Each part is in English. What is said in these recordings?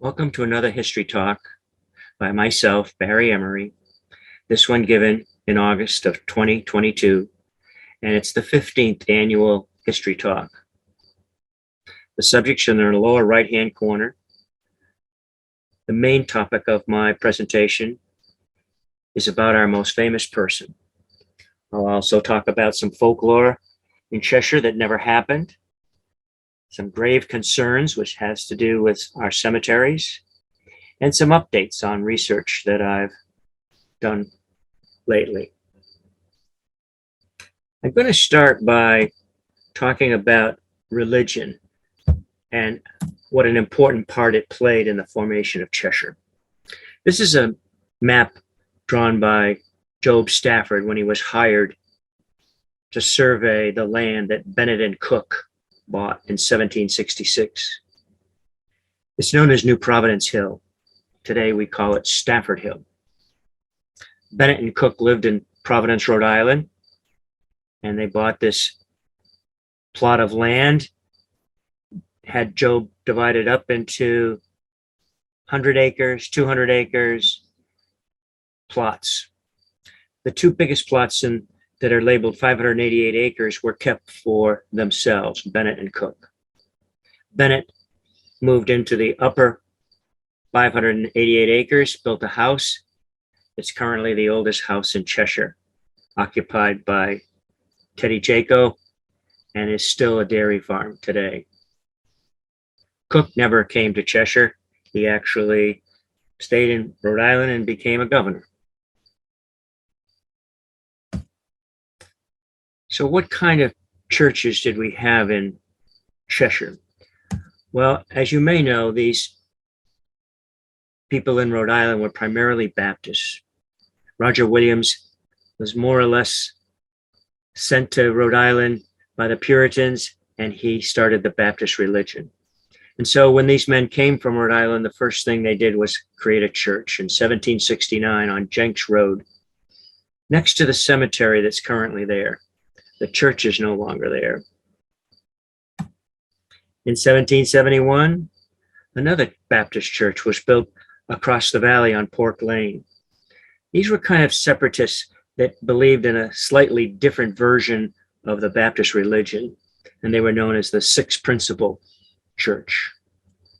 Welcome to another history talk by myself, Barry Emery. This one given in August of 2022, and it's the 15th annual history talk. The subjects are in the lower right-hand corner. The main topic of my presentation is about our most famous person. I'll also talk about some folklore in Cheshire that never happened, some grave concerns, which has to do with our cemeteries, and some updates on research that I've done lately. I'm going to start by talking about religion and what an important part it played in the formation of Cheshire. This is a map drawn by Job Stafford when he was hired to survey the land that Bennett and Cook bought in 1766. It's known as New Providence Hill. Today we call it Stafford Hill. Bennett and Cook lived in Providence, Rhode Island, and they bought this plot of land, had Job divided up into 100 acres, 200 acres plots. The two biggest plots that are labeled 588 acres were kept for themselves, Bennett and Cook. Bennett moved into the upper 588 acres, built a house. It's currently the oldest house in Cheshire, occupied by Teddy Jaco, and is still a dairy farm today. Cook never came to Cheshire. He actually stayed in Rhode Island and became a governor. So what kind of churches did we have in Cheshire? Well, as you may know, these people in Rhode Island were primarily Baptists. Roger Williams was more or less sent to Rhode Island by the Puritans, and he started the Baptist religion. And so when these men came from Rhode Island, the first thing they did was create a church in 1769 on Jenks Road, next to the cemetery that's currently there. The church is no longer there. In 1771, another Baptist church was built across the valley on Pork Lane. These were kind of separatists that believed in a slightly different version of the Baptist religion, and they were known as the Sixth Principle Church.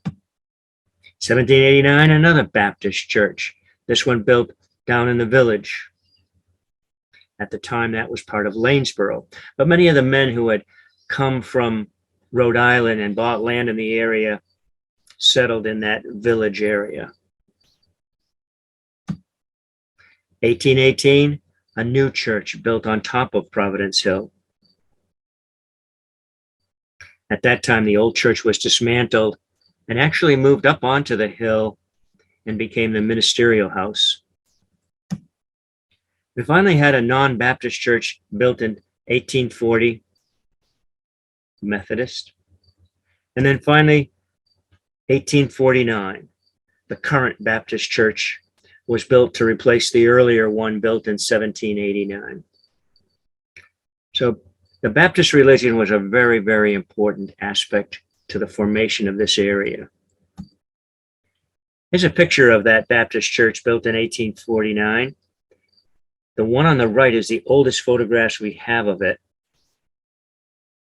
1789, another Baptist church, this one built down in the village. At the time, that was part of Lanesboro. But many of the men who had come from Rhode Island and bought land in the area settled in that village area. 1818, a new church built on top of Providence Hill. At that time, the old church was dismantled and actually moved up onto the hill and became the ministerial house. We finally had a non-Baptist church built in 1840, Methodist. And then finally, 1849, the current Baptist church was built to replace the earlier one built in 1789. So the Baptist religion was a very, very important aspect to the formation of this area. Here's a picture of that Baptist church built in 1849. The one on the right is the oldest photographs we have of it.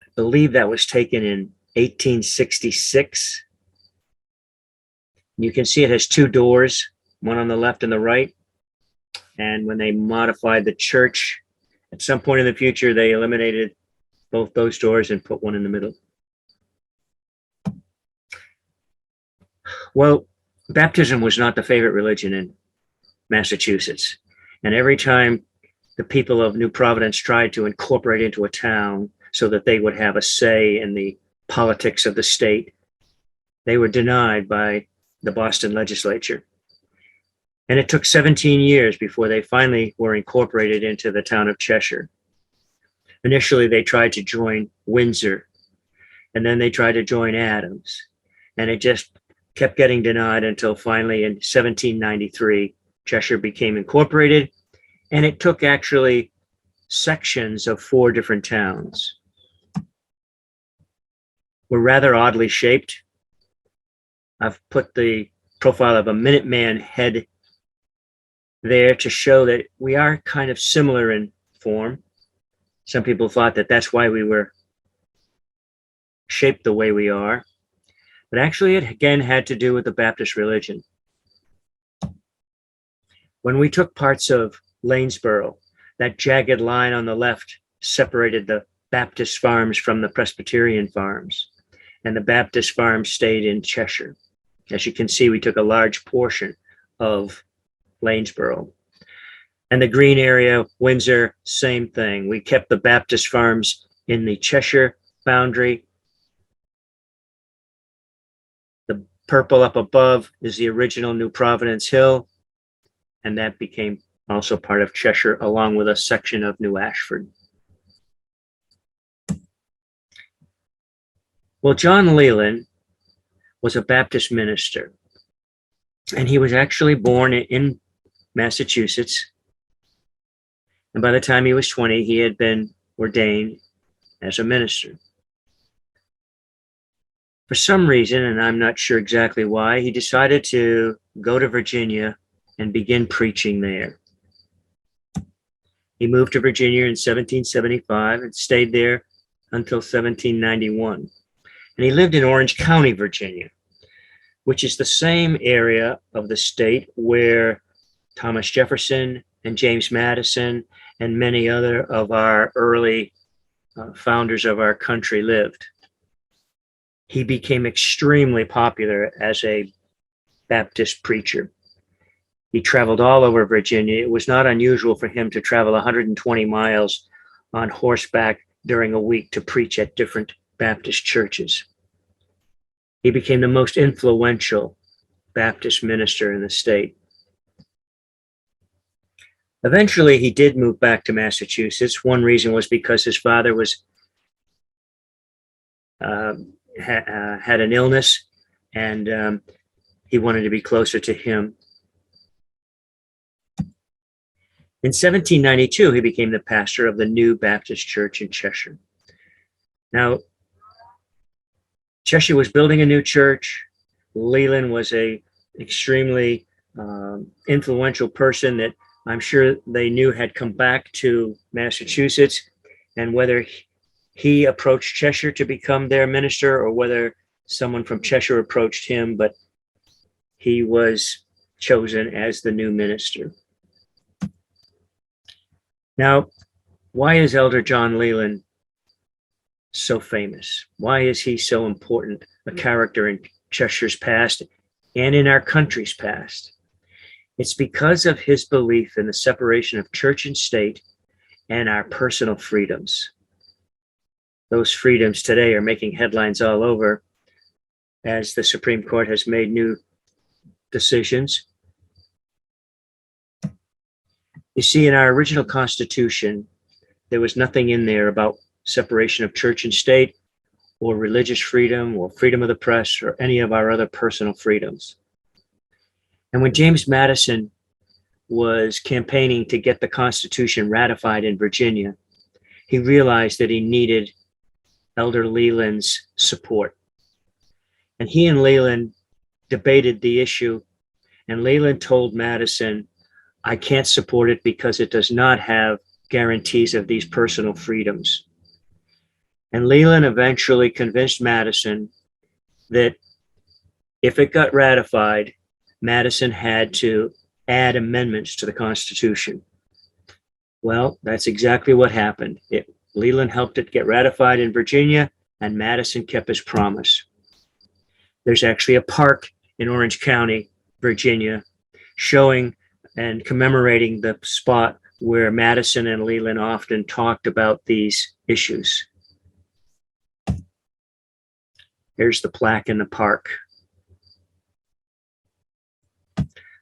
I believe that was taken in 1866. You can see it has two doors, one on the left and the right. And when they modified the church, at some point in the future, they eliminated both those doors and put one in the middle. Well, baptism was not the favorite religion in Massachusetts. And every time the people of New Providence tried to incorporate into a town so that they would have a say in the politics of the state, they were denied by the Boston legislature. And it took 17 years before they finally were incorporated into the town of Cheshire. Initially, they tried to join Windsor, and then they tried to join Adams, and it just kept getting denied until finally in 1793, Cheshire became incorporated, and it took actually sections of 4 different towns. We're rather oddly shaped. I've put the profile of a Minuteman head there to show that we are kind of similar in form. Some people thought that that's why we were shaped the way we are. But actually, it again had to do with the Baptist religion. When we took parts of Lanesboro, that jagged line on the left separated the Baptist farms from the Presbyterian farms, and the Baptist farms stayed in Cheshire. As you can see, we took a large portion of Lanesboro. And the green area, Windsor, same thing. We kept the Baptist farms in the Cheshire boundary. The purple up above is the original New Providence Hill, and that became also part of Cheshire, along with a section of New Ashford. Well, John Leland was a Baptist minister, and he was actually born in Massachusetts. And by the time he was 20, he had been ordained as a minister. For some reason, and I'm not sure exactly why, he decided to go to Virginia and begin preaching there. He moved to Virginia in 1775 and stayed there until 1791. And he lived in Orange County, Virginia, which is the same area of the state where Thomas Jefferson and James Madison and many other of our early founders of our country lived. He became extremely popular as a Baptist preacher. He traveled all over Virginia. It was not unusual for him to travel 120 miles on horseback during a week to preach at different Baptist churches. He became the most influential Baptist minister in the state. Eventually, he did move back to Massachusetts. One reason was because his father was had an illness, and he wanted to be closer to him. In 1792, he became the pastor of the new Baptist church in Cheshire. Now, Cheshire was building a new church. Leland was a extremely influential person that I'm sure they knew had come back to Massachusetts, and whether he approached Cheshire to become their minister or whether someone from Cheshire approached him, but he was chosen as the new minister. Now, why is Elder John Leland so famous? Why is he so important, a character in Cheshire's past and in our country's past? It's because of his belief in the separation of church and state and our personal freedoms. Those freedoms today are making headlines all over as the Supreme Court has made new decisions. You see, in our original Constitution, there was nothing in there about separation of church and state or religious freedom or freedom of the press or any of our other personal freedoms. And when James Madison was campaigning to get the Constitution ratified in Virginia, he realized that he needed Elder Leland's support. And he and Leland debated the issue, and Leland told Madison, I can't support it because it does not have guarantees of these personal freedoms. And Leland eventually convinced Madison that if it got ratified, Madison had to add amendments to the Constitution. Well, that's exactly what happened. Leland helped it get ratified in Virginia, and Madison kept his promise. There's actually a park in Orange County, Virginia, showing and commemorating the spot where Madison and Leland often talked about these issues. Here's the plaque in the park.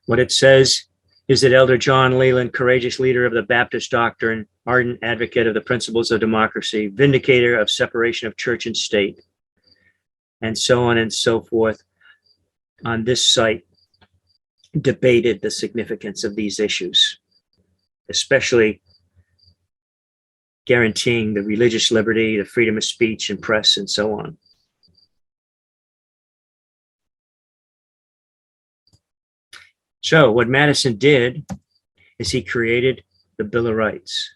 What it says is that Elder John Leland, courageous leader of the Baptist doctrine, ardent advocate of the principles of democracy, vindicator of separation of church and state, and so on and so forth, on this site, debated the significance of these issues, especially guaranteeing the religious liberty, the freedom of speech and press, and so on. So what Madison did is he created the Bill of Rights.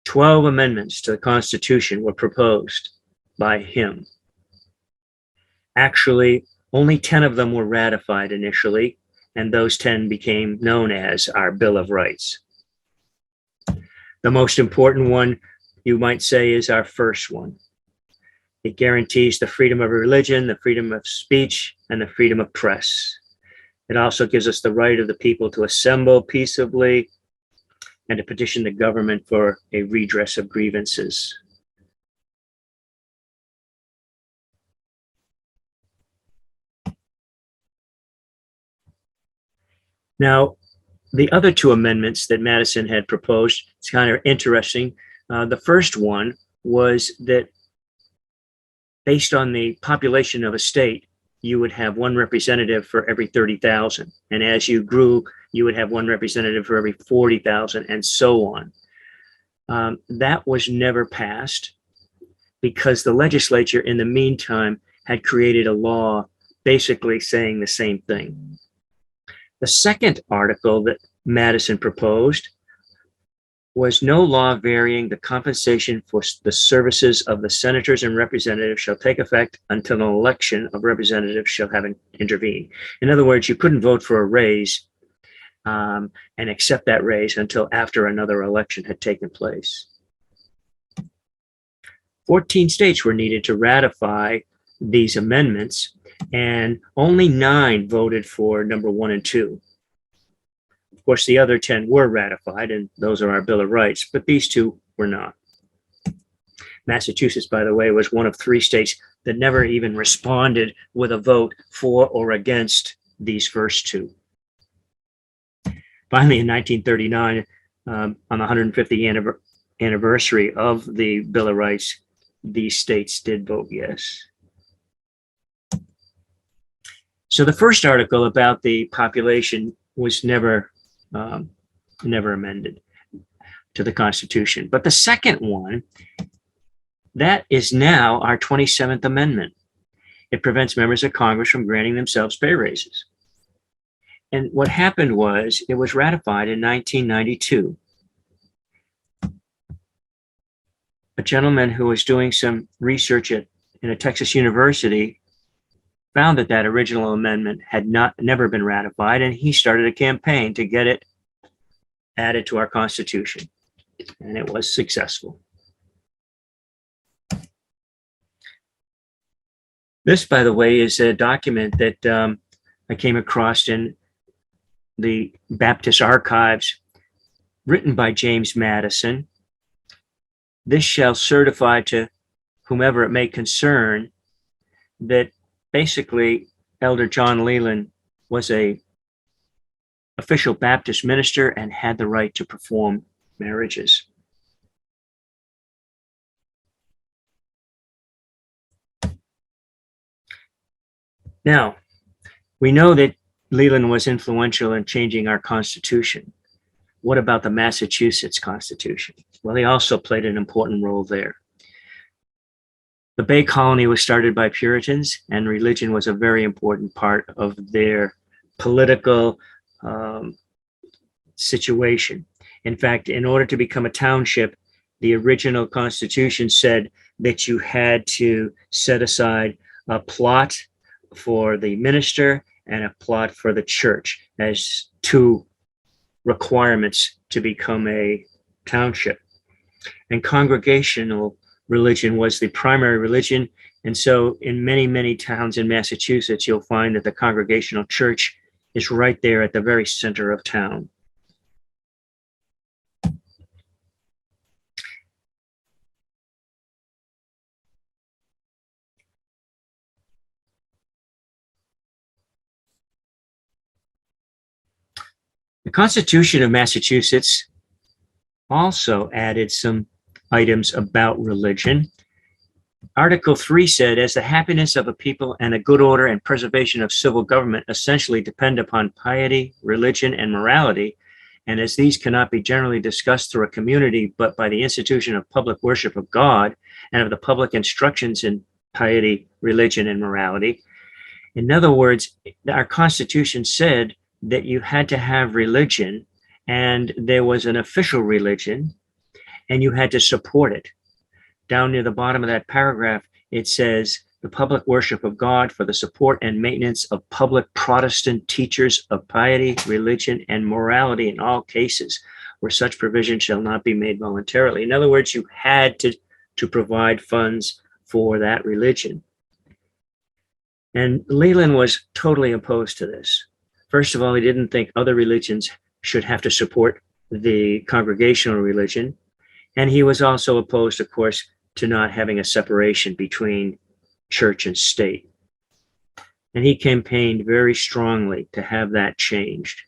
12 amendments to the Constitution were proposed by him. Actually, only 10 of them were ratified initially, and those 10 became known as our Bill of Rights. The most important one, you might say, is our first one. It guarantees the freedom of religion, the freedom of speech, and the freedom of press. It also gives us the right of the people to assemble peaceably and to petition the government for a redress of grievances. Now, the other two amendments that Madison had proposed, it's kind of interesting. The first one was that based on the population of a state, you would have one representative for every 30,000. And as you grew, you would have one representative for every 40,000 and so on. That was never passed because the legislature in the meantime had created a law basically saying the same thing. The second article that Madison proposed was no law varying the compensation for the services of the senators and representatives shall take effect until an election of representatives shall have intervened. In other words, you couldn't vote for a raise and accept that raise until after another election had taken place. 14 states were needed to ratify these amendments, and only 9 voted for number 1 and 2. Of course, the other 10 were ratified, and those are our Bill of Rights, but these 2 were not. Massachusetts, by the way, was one of 3 states that never even responded with a vote for or against these first 2. Finally, in 1939, on the 150th anniversary of the Bill of Rights, these states did vote yes. So the first article about the population was never amended to the Constitution. But the second one, that is now our 27th Amendment. It prevents members of Congress from granting themselves pay raises. And what happened was it was ratified in 1992. A gentleman who was doing some research in a Texas university found that that original amendment had never been ratified, and he started a campaign to get it added to our Constitution, and it was successful. This, by the way, is a document that I came across in the Baptist archives, written by James Madison. This shall certify to whomever it may concern that basically Elder John Leland was a official Baptist minister and had the right to perform marriages. Now, we know that Leland was influential in changing our Constitution. What about the Massachusetts Constitution? Well, he also played an important role there. The Bay Colony was started by Puritans, and religion was a very important part of their political situation. In fact, in order to become a township, the original Constitution said that you had to set aside a plot for the minister and a plot for the church as 2 requirements to become a township. And congregational religion was the primary religion. And so in many, many towns in Massachusetts, you'll find that the congregational church is right there at the very center of town. The Constitution of Massachusetts also added some items about religion. Article 3 said, as the happiness of a people and the good order and preservation of civil government essentially depend upon piety, religion, and morality, and as these cannot be generally discussed through a community, but by the institution of public worship of God and of the public instructions in piety, religion, and morality. In other words, our Constitution said that you had to have religion, and there was an official religion, and you had to support it. Down near the bottom of that paragraph, it says, the public worship of God for the support and maintenance of public Protestant teachers of piety, religion, and morality in all cases where such provision shall not be made voluntarily. In other words, you had to provide funds for that religion. And Leland was totally opposed to this. First of all, he didn't think other religions should have to support the congregational religion. And he was also opposed, of course, to not having a separation between church and state. And he campaigned very strongly to have that changed.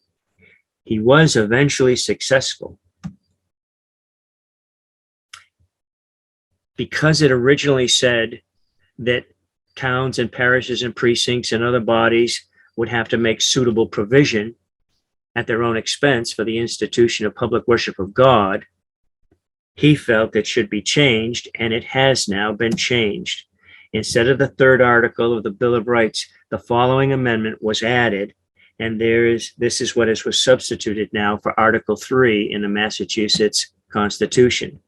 He was eventually successful. Because it originally said that towns and parishes and precincts and other bodies would have to make suitable provision at their own expense for the institution of public worship of God, he felt it should be changed, and it has now been changed. Instead of the third article of the Bill of Rights, the following amendment was added, and this is what was substituted now for Article 3 in the Massachusetts Constitution.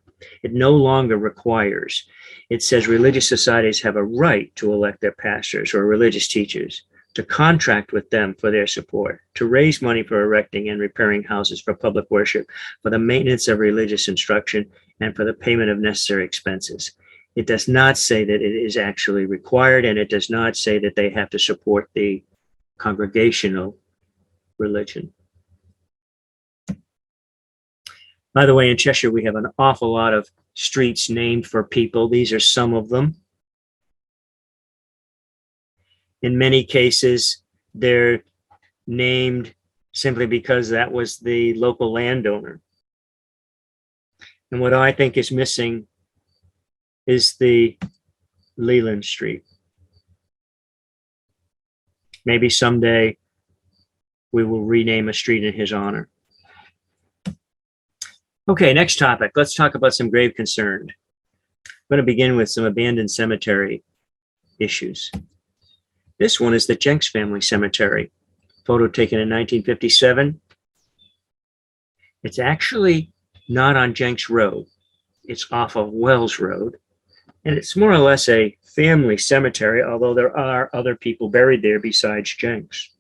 It no longer requires. It says religious societies have a right to elect their pastors or religious teachers, to contract with them for their support, to raise money for erecting and repairing houses for public worship, for the maintenance of religious instruction, and for the payment of necessary expenses. It does not say that it is actually required, and it does not say that they have to support the congregational religion. By the way, in Cheshire, we have an awful lot of streets named for people. These are some of them. In many cases, they're named simply because that was the local landowner. And what I think is missing is the Leland Street. Maybe someday we will rename a street in his honor. Okay, next topic. Let's talk about some grave concern. I'm going to begin with some abandoned cemetery issues. This one is the Jenks family cemetery, photo taken in 1957. It's actually not on Jenks Road. It's off of Wells Road. And it's more or less a family cemetery, although there are other people buried there besides Jenks.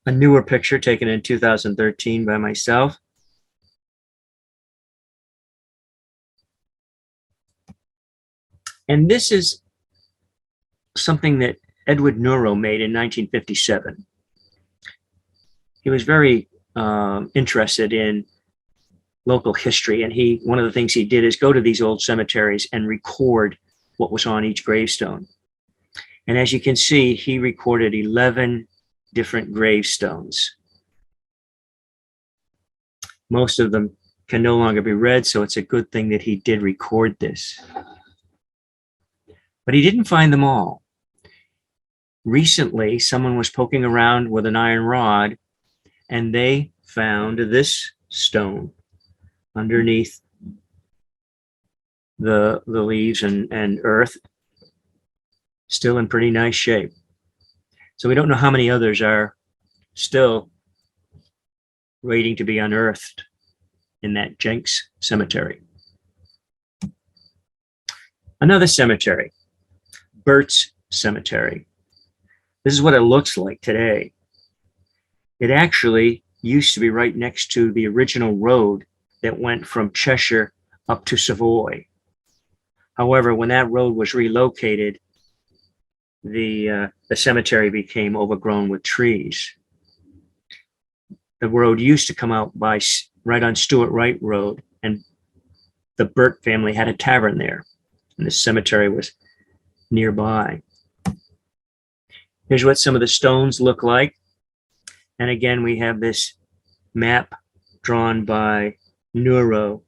A newer picture taken in 2013 by myself. And this is something that Edward Nuro made in 1957. He was very interested in local history, and one of the things he did is go to these old cemeteries and record what was on each gravestone. And as you can see, he recorded 11 different gravestones. Most of them can no longer be read, so it's a good thing that he did record this. But he didn't find them all. Recently, someone was poking around with an iron rod, and they found this stone underneath the leaves and earth, still in pretty nice shape. So we don't know how many others are still waiting to be unearthed in that Jenks cemetery. Another cemetery, Burt's Cemetery. This is what it looks like today. It actually used to be right next to the original road that went from Cheshire up to Savoy. However, when that road was relocated, the cemetery became overgrown with trees. The road used to come out right on Stewart Wright Road, and the Burt family had a tavern there, and the cemetery was nearby. Here's what some of the stones look like. And again, we have this map drawn by Nuro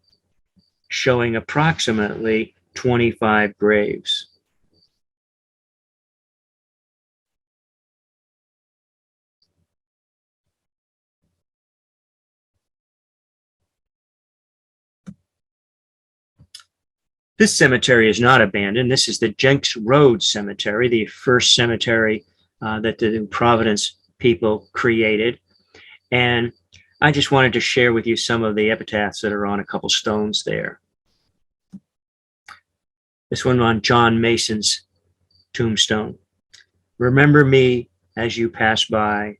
showing approximately 25 graves. This cemetery is not abandoned. This is the Jenks Road Cemetery, the first cemetery that the New Providence people created. And I just wanted to share with you some of the epitaphs that are on a couple stones there. This one on John Mason's tombstone. Remember me as you pass by,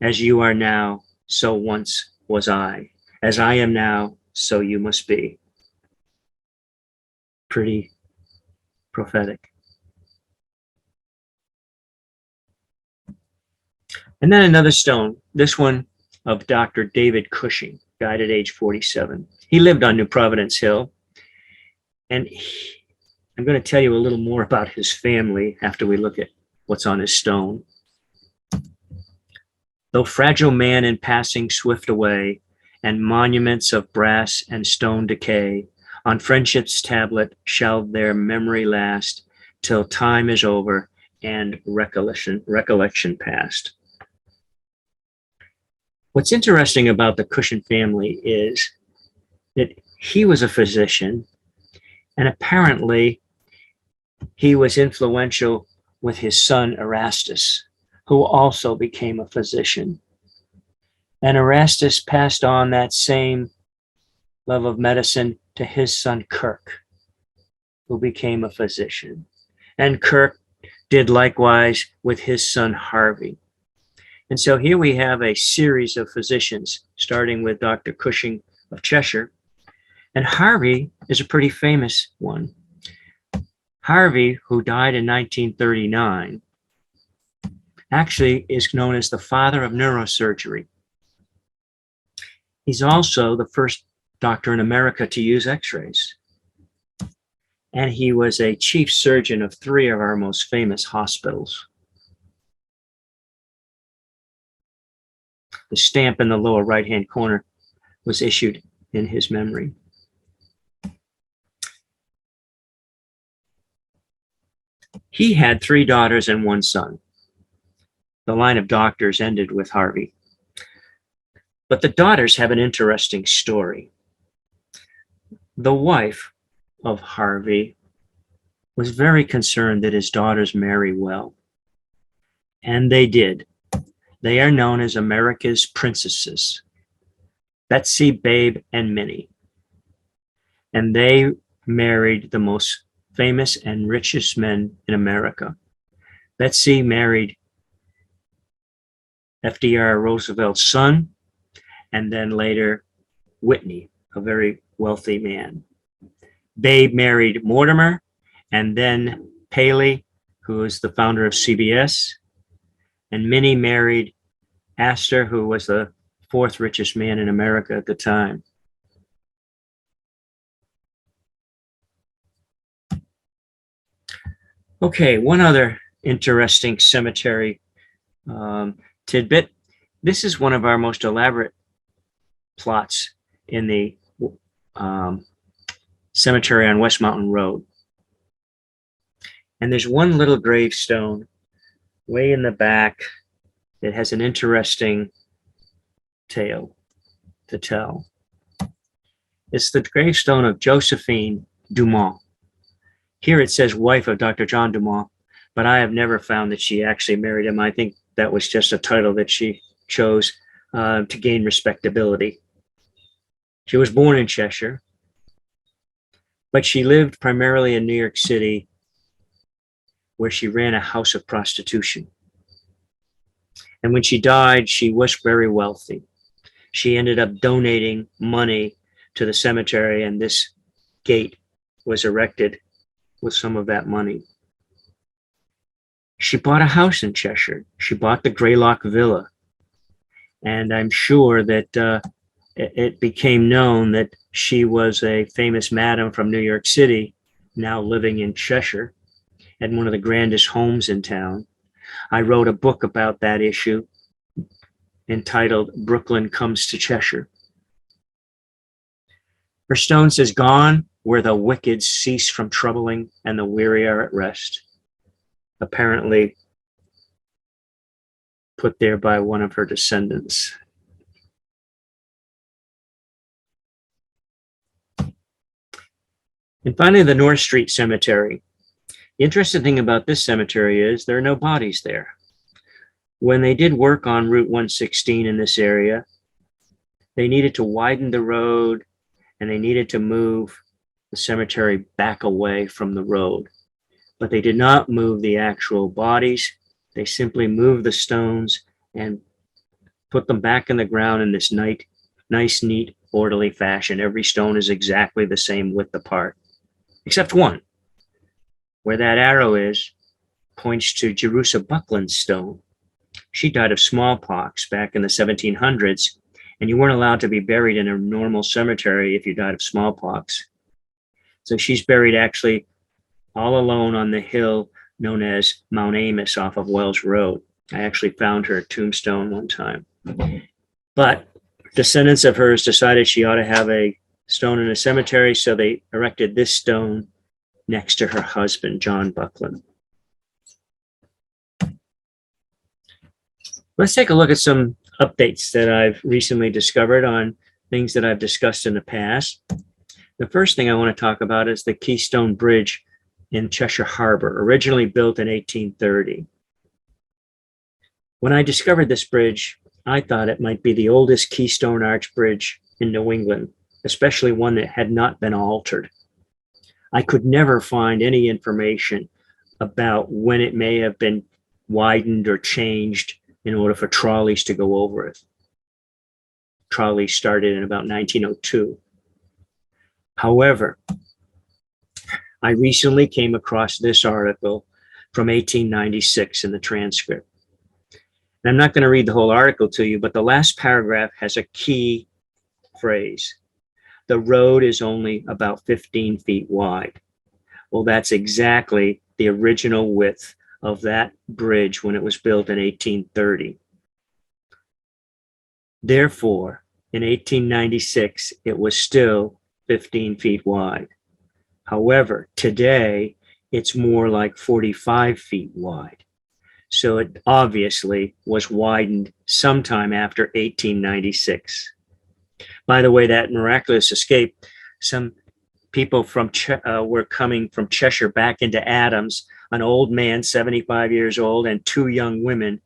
as you are now, so once was I. As I am now, so you must be. Pretty prophetic. And then another stone, this one of Dr. David Cushing, died at age 47. He lived on New Providence Hill. And I'm going to tell you a little more about his family after we look at what's on his stone. Though fragile man in passing swift away, and monuments of brass and stone decay, on friendship's tablet shall their memory last, till time is over and recollection past. What's interesting about the Cushing family is that he was a physician, and apparently he was influential with his son Erastus, who also became a physician. And Erastus passed on that same love of medicine to his son Kirk, who became a physician. And Kirk did likewise with his son Harvey. And so here we have a series of physicians, starting with Dr. Cushing of Cheshire. And Harvey is a pretty famous one. Harvey, who died in 1939, actually is known as the father of neurosurgery. He's also the first doctor in America to use x-rays. And he was a chief surgeon of 3 of our most famous hospitals. The stamp in the lower right-hand corner was issued in his memory. He had 3 daughters and 1 son. The line of doctors ended with Harvey. But the daughters have an interesting story. The wife of Harvey was very concerned that his daughters marry well. And they did. They are known as America's princesses, Betsy, Babe, and Minnie. And they married the most famous and richest men in America. Betsy married FDR Roosevelt's son, and then later Whitney, a very wealthy man. Babe married Mortimer, and then Paley, who is the founder of CBS, and Minnie married Astor, who was the 4th richest man in America at the time. Okay, one other interesting cemetery tidbit. This is one of our most elaborate plots in the cemetery on West Mountain Road. And there's one little gravestone way in the back that has an interesting tale to tell. It's the gravestone of Josephine Dumont. Here it says wife of Dr. John Dumont, but I have never found that she actually married him. I think that was just a title that she chose to gain respectability. She was born in Cheshire, but she lived primarily in New York City, where she ran a house of prostitution. And when she died, she was very wealthy. She ended up donating money to the cemetery, and this gate was erected with some of that money. She bought a house in Cheshire. She bought the Greylock Villa. And I'm sure that it became known that she was a famous madam from New York City, now living in Cheshire, and one of the grandest homes in town. I wrote a book about that issue entitled Brooklyn Comes to Cheshire. Her stone says, "Gone where the wicked cease from troubling and the weary are at rest." Apparently put there by one of her descendants. And finally, the North Street Cemetery. The interesting thing about this cemetery is there are no bodies there. When they did work on Route 116 in this area, they needed to widen the road and they needed to move the cemetery back away from the road. But they did not move the actual bodies. They simply moved the stones and put them back in the ground in this nice, neat, orderly fashion. Every stone is exactly the same width apart, except one. Where that arrow is points to Jerusha Buckland's stone. She died of smallpox back in the 1700s, and you weren't allowed to be buried in a normal cemetery if you died of smallpox. So she's buried actually all alone on the hill known as Mount Amos off of Wells Road. I actually found her tombstone one time. But descendants of hers decided she ought to have a stone in a cemetery, so they erected this stone next to her husband, John Buckland. Let's take a look at some updates that I've recently discovered on things that I've discussed in the past. The first thing I want to talk about is the Keystone Bridge in Cheshire Harbor, originally built in 1830. When I discovered this bridge, I thought it might be the oldest Keystone Arch Bridge in New England, especially one that had not been altered. I could never find any information about when it may have been widened or changed in order for trolleys to go over it. Trolleys started in about 1902. However, I recently came across this article from 1896 in the transcript. And I'm not going to read the whole article to you, but the last paragraph has a key phrase. The road is only about 15 feet wide. Well, that's exactly the original width of that bridge when it was built in 1830. Therefore, in 1896, it was still 15 feet wide. However, today, it's more like 45 feet wide. So it obviously was widened sometime after 1896. By the way, that miraculous escape, some people were coming from Cheshire back into Adams, an old man, 75 years old, and two young women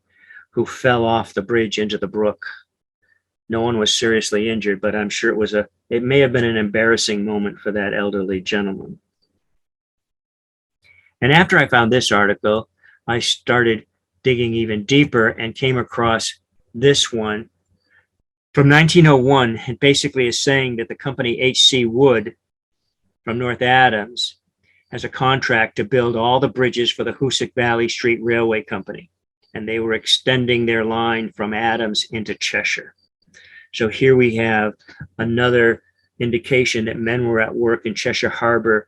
who fell off the bridge into the brook. No one was seriously injured, but I'm sure it may have been an embarrassing moment for that elderly gentleman. And after I found this article, I started digging even deeper and came across this one from 1901. It basically is saying that the company H.C. Wood from North Adams has a contract to build all the bridges for the Hoosick Valley Street Railway Company, and they were extending their line from Adams into Cheshire. So here we have another indication that men were at work in Cheshire Harbor,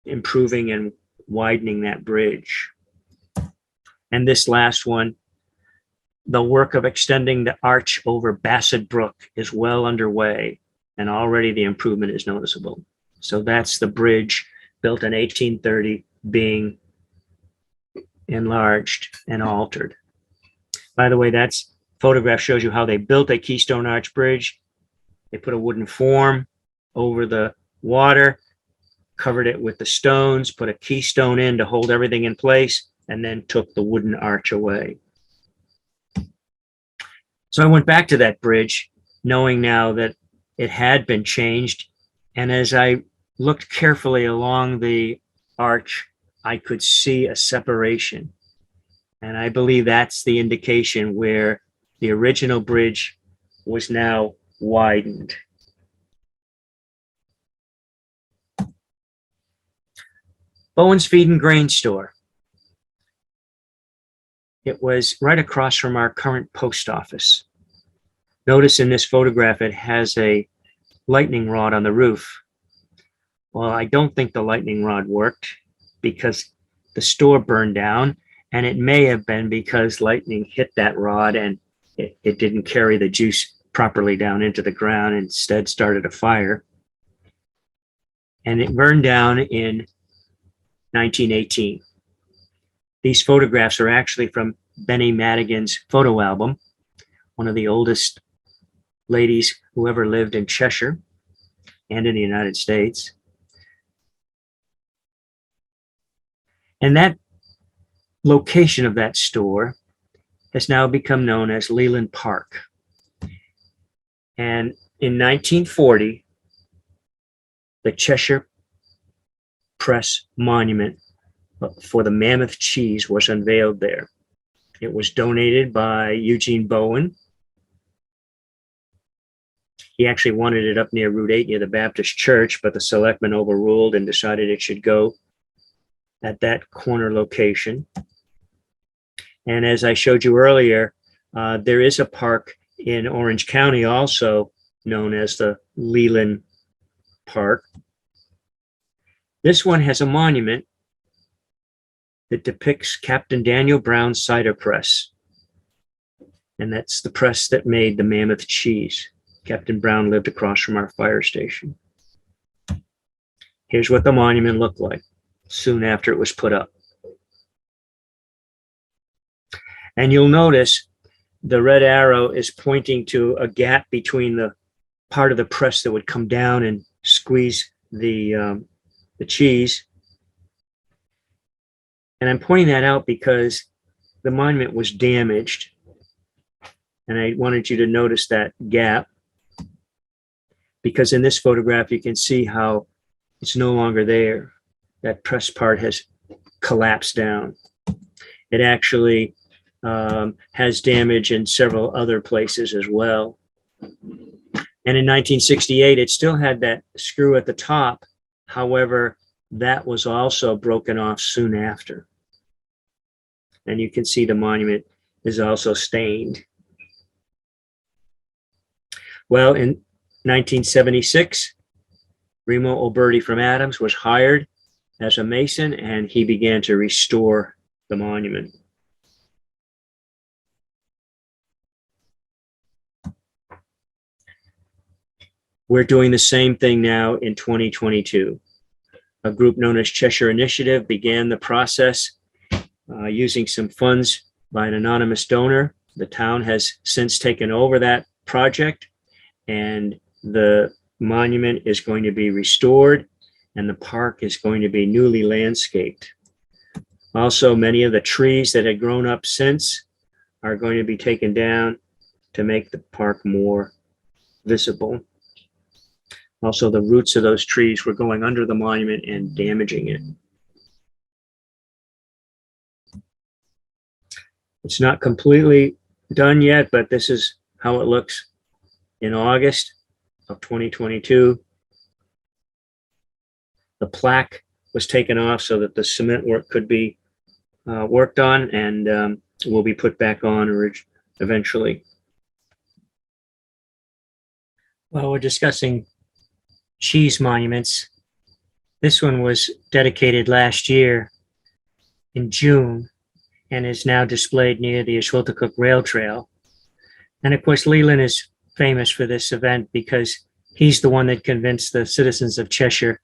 improving and widening that bridge. And this last one, the work of extending the arch over Bassett Brook is well underway, and already the improvement is noticeable. So that's the bridge built in 1830 being enlarged and altered. By the way, that's photograph shows you how they built a Keystone Arch Bridge. They put a wooden form over the water, covered it with the stones, put a keystone in to hold everything in place, and then took the wooden arch away. So I went back to that bridge, knowing now that it had been changed. And as I looked carefully along the arch, I could see a separation. And I believe that's the indication where the original bridge was now widened. Bowen's Feed and Grain Store. It was right across from our current post office. Notice in this photograph, it has a lightning rod on the roof. Well, I don't think the lightning rod worked because the store burned down, and it may have been because lightning hit that rod and it didn't carry the juice properly down into the ground, and instead started a fire. And it burned down in 1918. These photographs are actually from Benny Madigan's photo album, one of the oldest ladies who ever lived in Cheshire and in the United States. And that location of that store has now become known as Leland Park. And in 1940, the Cheshire Press Monument for the mammoth cheese was unveiled there. It was donated by Eugene Bowen. He actually wanted it up near Route 8 near the Baptist Church, but the selectmen overruled and decided it should go at that corner location. And as I showed you earlier, there is a park in Orange County also known as the Leland Park. This one has a monument that depicts Captain Daniel Brown's cider press. And that's the press that made the mammoth cheese. Captain Brown lived across from our fire station. Here's what the monument looked like soon after it was put up. And you'll notice the red arrow is pointing to a gap between the part of the press that would come down and squeeze the cheese. And I'm pointing that out because the monument was damaged. And I wanted you to notice that gap, because in this photograph, you can see how it's no longer there. That press part has collapsed down. It actually has damage in several other places as well. And in 1968, it still had that screw at the top. However, that was also broken off soon after. And you can see the monument is also stained. Well, in 1976, Remo Oberti from Adams was hired as a mason, and he began to restore the monument. We're doing the same thing now in 2022. A group known as Cheshire Initiative began the process using some funds by an anonymous donor. The town has since taken over that project, and the monument is going to be restored, and the park is going to be newly landscaped. Also, many of the trees that had grown up since are going to be taken down to make the park more visible. Also, the roots of those trees were going under the monument and damaging it. It's not completely done yet, but this is how it looks in August of 2022. The plaque was taken off so that the cement work could be worked on, and will be put back on eventually. Well, we're discussing cheese monuments. This one was dedicated last year in June and is now displayed near the Ashwautoquk Rail Trail. And of course, Leland is famous for this event because he's the one that convinced the citizens of Cheshire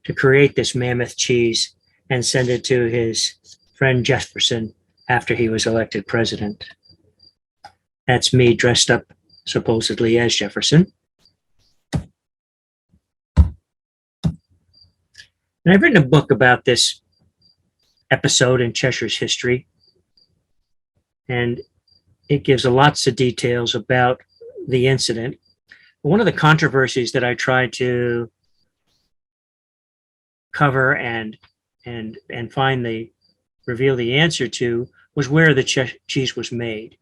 to create this mammoth cheese and send it to his friend Jefferson after he was elected president. That's me dressed up supposedly as Jefferson. And I've written a book about this episode in Cheshire's history, and it gives lots of details about the incident. One of the controversies that I tried to cover and reveal the answer to was where the cheese was made.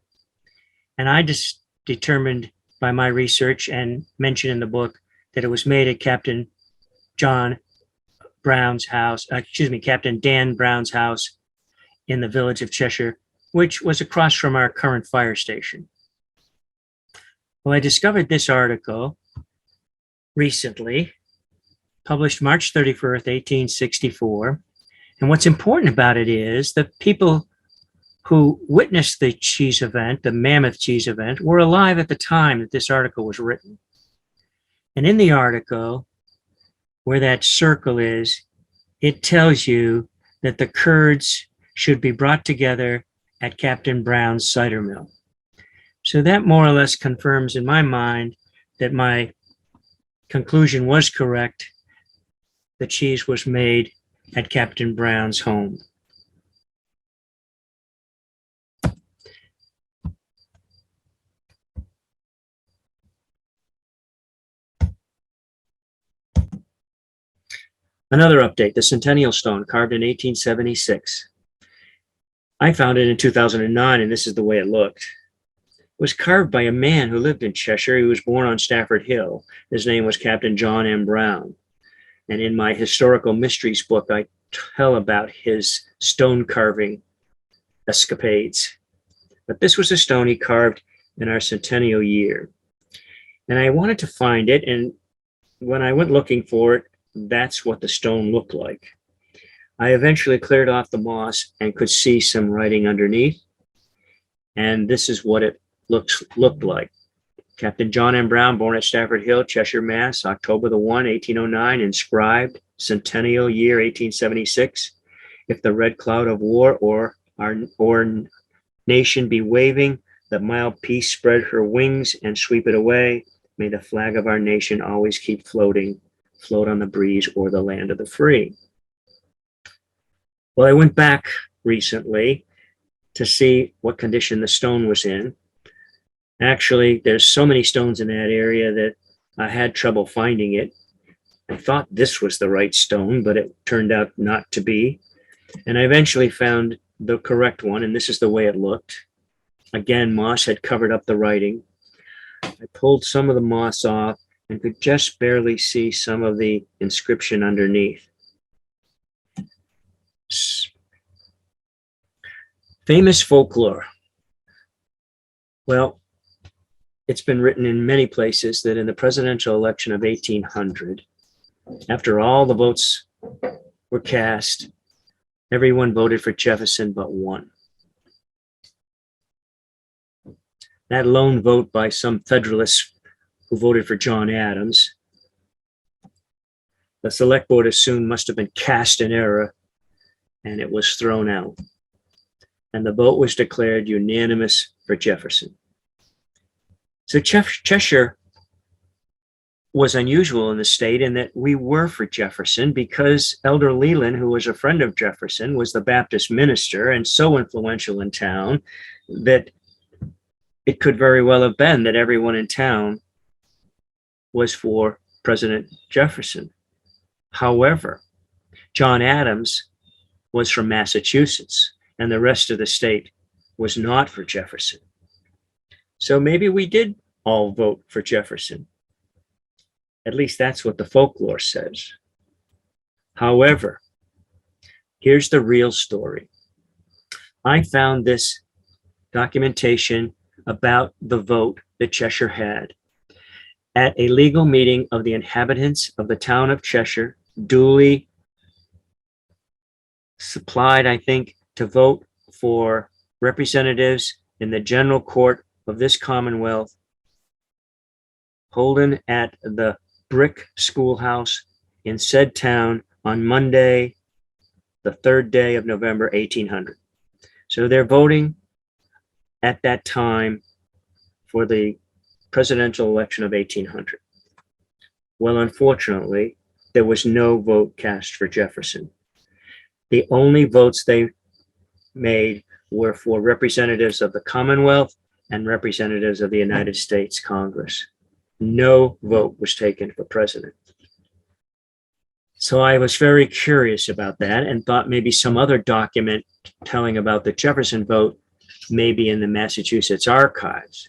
And I just determined by my research and mentioned in the book that it was made at Captain Dan Brown's house in the village of Cheshire, which was across from our current fire station. Well, I discovered this article recently, published March 31st, 1864. And what's important about it is the people who witnessed the cheese event, the mammoth cheese event, were alive at the time that this article was written. And in the article, where that circle is, it tells you that the curds should be brought together at Captain Brown's cider mill. So that more or less confirms in my mind that my conclusion was correct. The cheese was made at Captain Brown's home. Another update, the Centennial Stone, carved in 1876. I found it in 2009, and this is the way it looked. It was carved by a man who lived in Cheshire. He was born on Stafford Hill. His name was Captain John M. Brown. And in my historical mysteries book, I tell about his stone carving escapades. But this was a stone he carved in our centennial year. And I wanted to find it, and when I went looking for it, that's what the stone looked like. I eventually cleared off the moss and could see some writing underneath, and this is what it looked like. Captain John M. Brown, born at Stafford Hill, Cheshire, Mass, October the 1, 1809, inscribed, centennial year 1876. If the red cloud of war or our nation be waving, the mild peace spread her wings and sweep it away. May the flag of our nation always keep floating, float on the breeze or the land of the free. Well, I went back recently to see what condition the stone was in. Actually, there's so many stones in that area that I had trouble finding it. I thought this was the right stone, but it turned out not to be. And I eventually found the correct one, and this is the way it looked. Again, moss had covered up the writing. I pulled some of the moss off and could just barely see some of the inscription underneath. Famous folklore. Well, it's been written in many places that in the presidential election of 1800, after all the votes were cast, everyone voted for Jefferson but one. That lone vote by some Federalists who voted for John Adams, the select board assumed must have been cast in error, and it was thrown out. And the vote was declared unanimous for Jefferson. So Cheshire was unusual in the state in that we were for Jefferson because Elder Leland, who was a friend of Jefferson, was the Baptist minister and so influential in town that it could very well have been that everyone in town was for President Jefferson. However, John Adams was from Massachusetts, and the rest of the state was not for Jefferson. So maybe we did all vote for Jefferson. At least that's what the folklore says. However, here's the real story. I found this documentation about the vote that Cheshire had at a legal meeting of the inhabitants of the town of Cheshire, duly supplied, I think, to vote for representatives in the general court of this Commonwealth, holden at the brick schoolhouse in said town on Monday, the 3rd day of November, 1800. So they're voting at that time for the presidential election of 1800. Well, unfortunately, there was no vote cast for Jefferson. The only votes they made were for representatives of the Commonwealth and representatives of the United States Congress. No vote was taken for president. So I was very curious about that and thought maybe some other document telling about the Jefferson vote may be in the Massachusetts archives.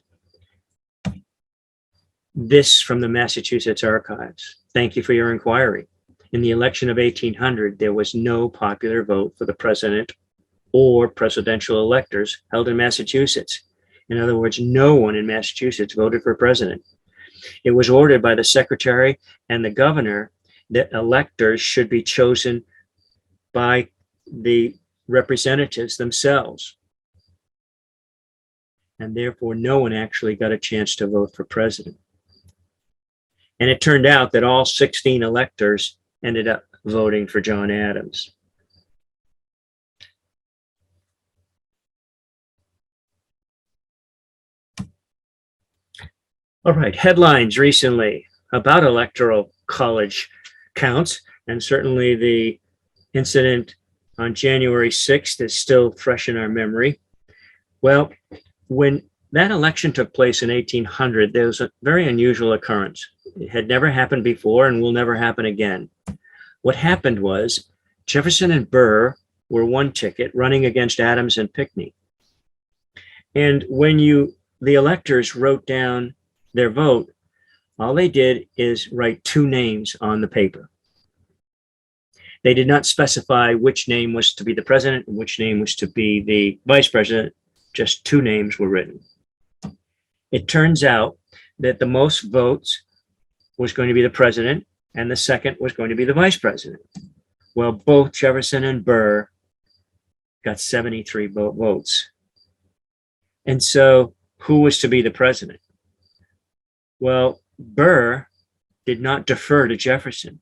This from the Massachusetts archives. Thank you for your inquiry. In the election of 1800, there was no popular vote for the president or presidential electors held in Massachusetts. In other words, no one in Massachusetts voted for president. It was ordered by the secretary and the governor that electors should be chosen by the representatives themselves. And therefore, no one actually got a chance to vote for president. And it turned out that all 16 electors ended up voting for John Adams. All right, headlines recently about electoral college counts, and certainly the incident on January 6th is still fresh in our memory. Well, when that election took place in 1800, there was a very unusual occurrence. It had never happened before and will never happen again. What happened was Jefferson and Burr were one ticket running against Adams and Pinckney. And when the electors wrote down their vote, all they did is write two names on the paper. They did not specify which name was to be the president and which name was to be the vice president. Just two names were written. It turns out that the most votes was going to be the president, and the second was going to be the vice president. Well, both Jefferson and Burr got 73 votes. And so who was to be the president? Well, Burr did not defer to Jefferson.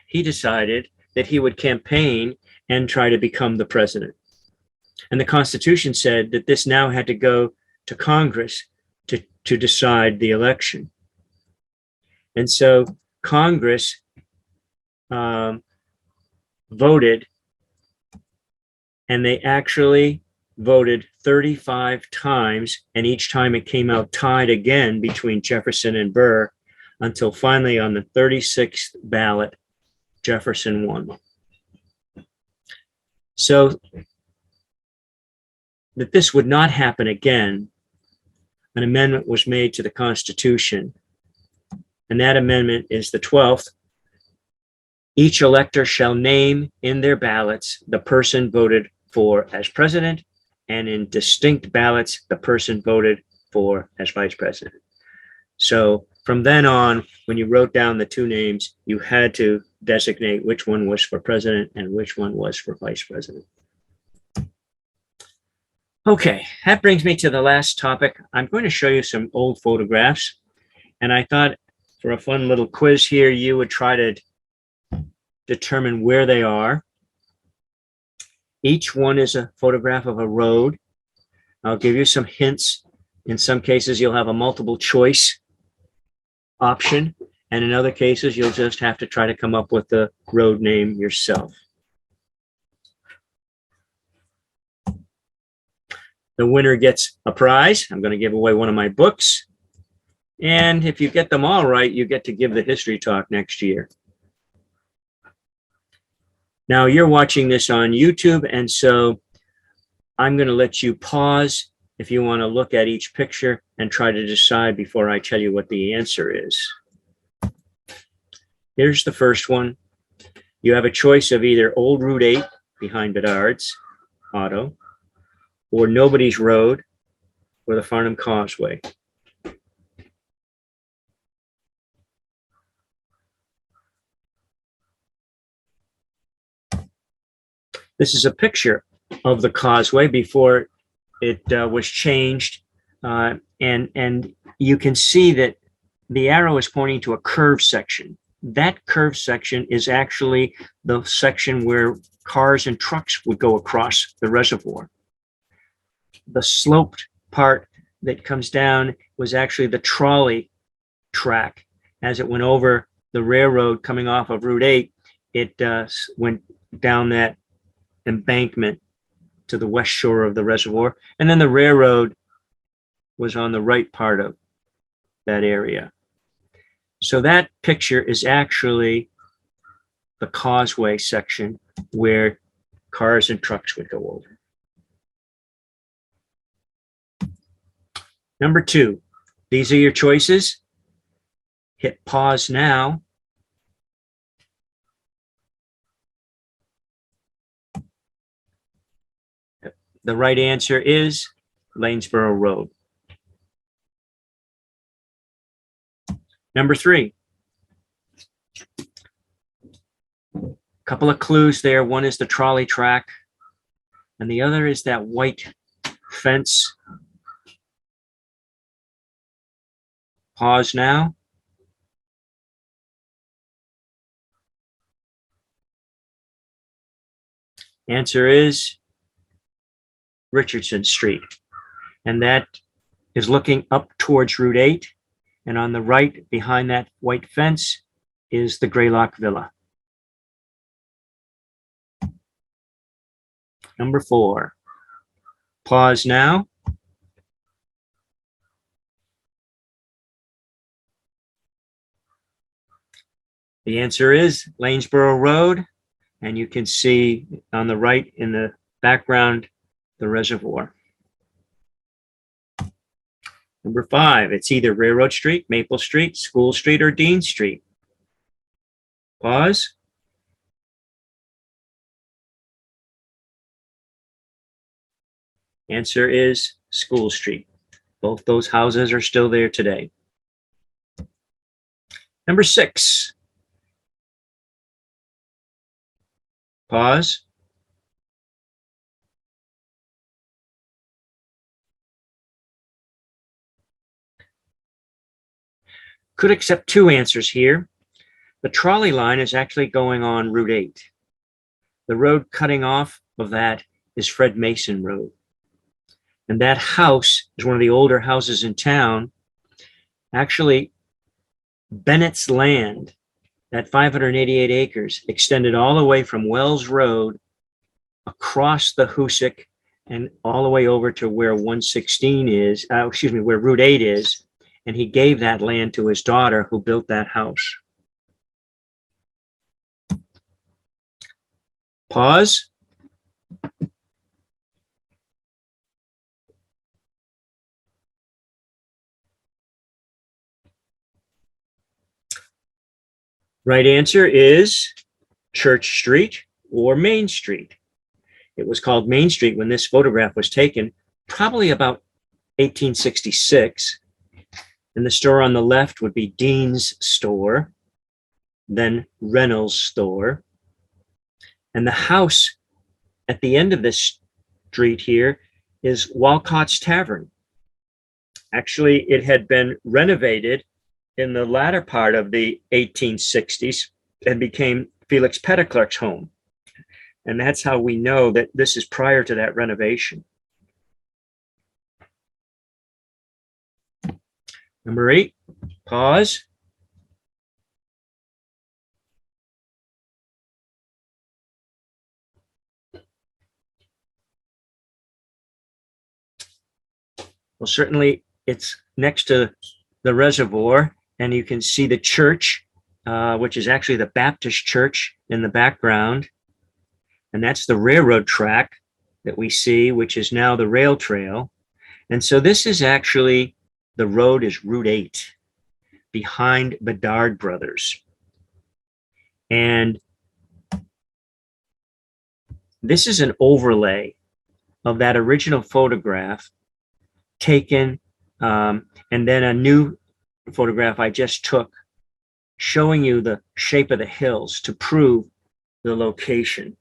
He decided that he would campaign and try to become the president. And the Constitution said that this now had to go to Congress to decide the election. And so Congress voted, and they actually voted 35 times, and each time it came out tied again between Jefferson and Burr, until finally on the 36th ballot, Jefferson won. So that this would not happen again, an amendment was made to the Constitution, and that amendment is the 12th. Each elector shall name in their ballots the person voted for as president, and in distinct ballots, the person voted for as vice president. So from then on, when you wrote down the two names, you had to designate which one was for president and which one was for vice president. Okay, that brings me to the last topic. I'm going to show you some old photographs, and I thought for a fun little quiz here, you would try to determine where they are. Each one is a photograph of a road. I'll give you some hints. In some cases, you'll have a multiple choice option, and in other cases, you'll just have to try to come up with the road name yourself. The winner gets a prize. I'm going to give away one of my books. And if you get them all right, you get to give the history talk next year. Now you're watching this on YouTube, and so I'm going to let you pause if you want to look at each picture and try to decide before I tell you what the answer is. Here's the first one. You have a choice of either Old Route 8 behind Bedard's Auto, or Nobody's Road, or the Farnham Causeway. This is a picture of the causeway before it was changed, and you can see that the arrow is pointing to a curved section. That curved section is actually the section where cars and trucks would go across the reservoir. The sloped part that comes down was actually the trolley track. As it went over the railroad coming off of Route 8, it went down that embankment to the west shore of the reservoir. And then the railroad was on the right part of that area. So that picture is actually the causeway section where cars and trucks would go over. Number 2, these are your choices. Hit pause now. The right answer is Lanesboro Road. Number 3. Couple of clues there. One is the trolley track, and the other is that white fence. Pause now. Answer is Richardson Street, and that is looking up towards Route 8, and on the right behind that white fence is the Greylock Villa. Number 4. Pause now. The answer is Lanesboro Road, and you can see on the right in the background the reservoir. Number 5, it's either Railroad Street, Maple Street, School Street, or Dean Street. Pause. Answer is School Street. Both those houses are still there today. Number 6. Pause. Could accept 2 answers here. The trolley line is actually going on Route 8. The road cutting off of that is Fred Mason Road. And that house is one of the older houses in town. Actually, Bennett's land, that 588 acres, extended all the way from Wells Road across the Hoosick and all the way over to where 116 is, where Route 8 is. And he gave that land to his daughter, who built that house. Pause. Right answer is Church Street or Main Street. It was called Main Street when this photograph was taken, probably about 1866. And the store on the left would be Dean's store, then Reynolds' store. And the house at the end of this street here is Walcott's Tavern. Actually, it had been renovated in the latter part of the 1860s and became Felix Petitclerc's home. And that's how we know that this is prior to that renovation. Number 8, pause. Well, certainly it's next to the reservoir, and you can see the church, which is actually the Baptist church in the background. And that's the railroad track that we see, which is now the rail trail. And so this is actually, the road is Route 8 behind Bedard Brothers. And this is an overlay of that original photograph taken, and then a new photograph I just took showing you the shape of the hills to prove the location.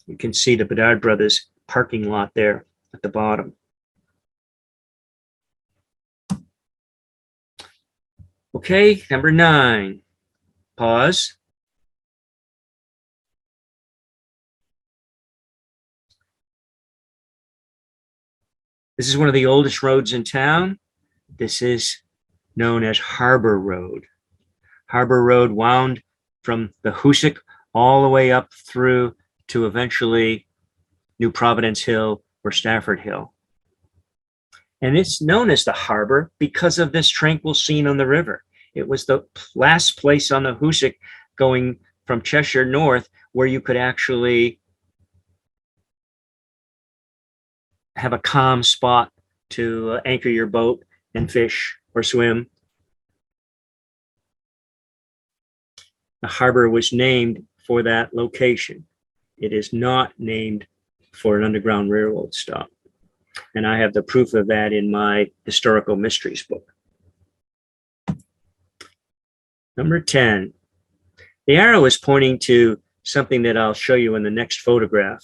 You can see the Bedard Brothers parking lot there at the bottom. Okay, number 9, pause. This is one of the oldest roads in town. This is known as Harbor Road. Harbor Road wound from the Hoosick all the way up through to eventually New Providence Hill or Stafford Hill. And it's known as the harbor because of this tranquil scene on the river. It was the last place on the Hoosick going from Cheshire north where you could actually have a calm spot to anchor your boat and fish or swim. The harbor was named for that location. It is not named for an Underground Railroad stop. And I have the proof of that in my Historical Mysteries book. Number 10. The arrow is pointing to something that I'll show you in the next photograph.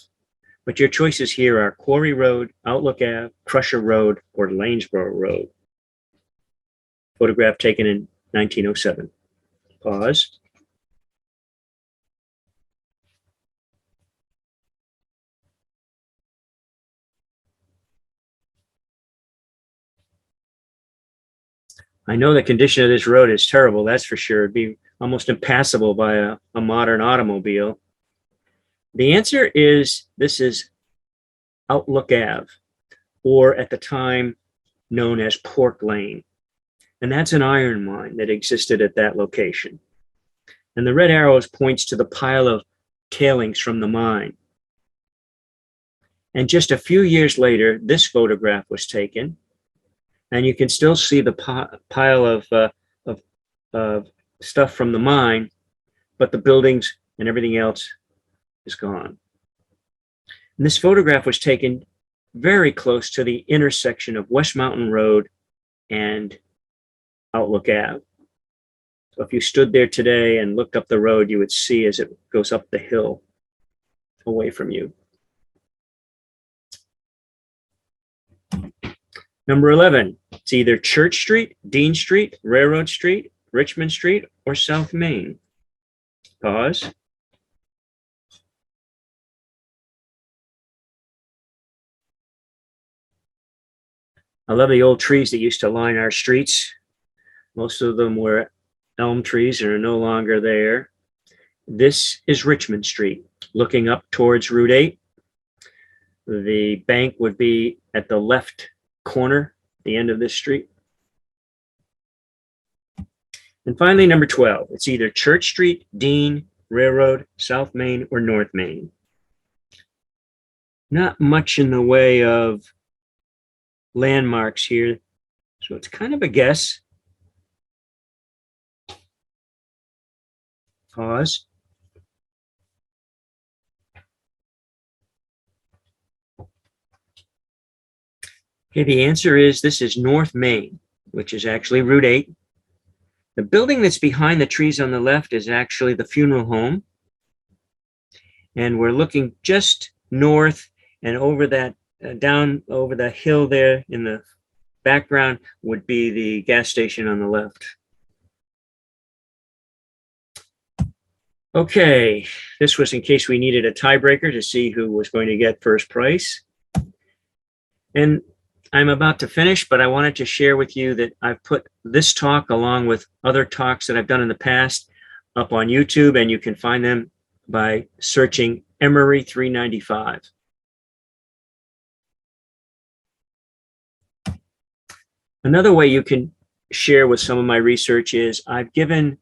But your choices here are Quarry Road, Outlook Ave, Crusher Road, or Lanesboro Road. Photograph taken in 1907. Pause. I know the condition of this road is terrible, that's for sure. It'd be almost impassable by a modern automobile. The answer is, this is Outlook Ave, or at the time known as Pork Lane. And that's an iron mine that existed at that location. And the red arrows points to the pile of tailings from the mine. And just a few years later, this photograph was taken, and you can still see the pile of stuff from the mine, but the buildings and everything else is gone. And this photograph was taken very close to the intersection of West Mountain Road and Outlook Ave. So if you stood there today and looked up the road, you would see as it goes up the hill away from you. Number 11, it's either Church Street, Dean Street, Railroad Street, Richmond Street, or South Main. Pause. I love the old trees that used to line our streets. Most of them were elm trees and are no longer there. This is Richmond Street, looking up towards Route 8. The bank would be at the left corner, the end of this street. And finally, number 12, it's either Church Street, Dean, Railroad, South Main, or North Main. Not much in the way of landmarks here, so it's kind of a guess. Pause. Okay, the answer is this is North Main, which is actually Route 8. The building that's behind the trees on the left is actually the funeral home. And we're looking just north, and over that, down over the hill there in the background would be the gas station on the left. Okay, this was in case we needed a tiebreaker to see who was going to get first prize. And I'm about to finish, but I wanted to share with you that I've put this talk along with other talks that I've done in the past up on YouTube, and you can find them by searching Emery 395. Another way you can share with some of my research is I've given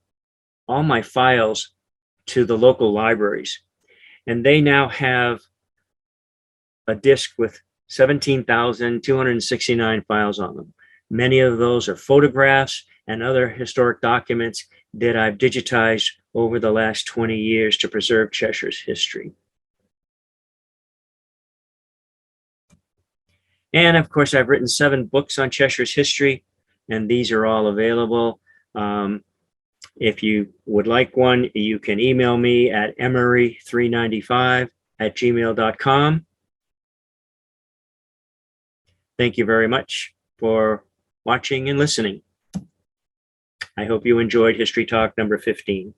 all my files to the local libraries, and they now have a disk with 17,269 files on them. Many of those are photographs and other historic documents that I've digitized over the last 20 years to preserve Cheshire's history. And of course, I've written 7 books on Cheshire's history, and these are all available. If you would like one, you can email me at emery395@gmail.com. Thank you very much for watching and listening. I hope you enjoyed History Talk number 15.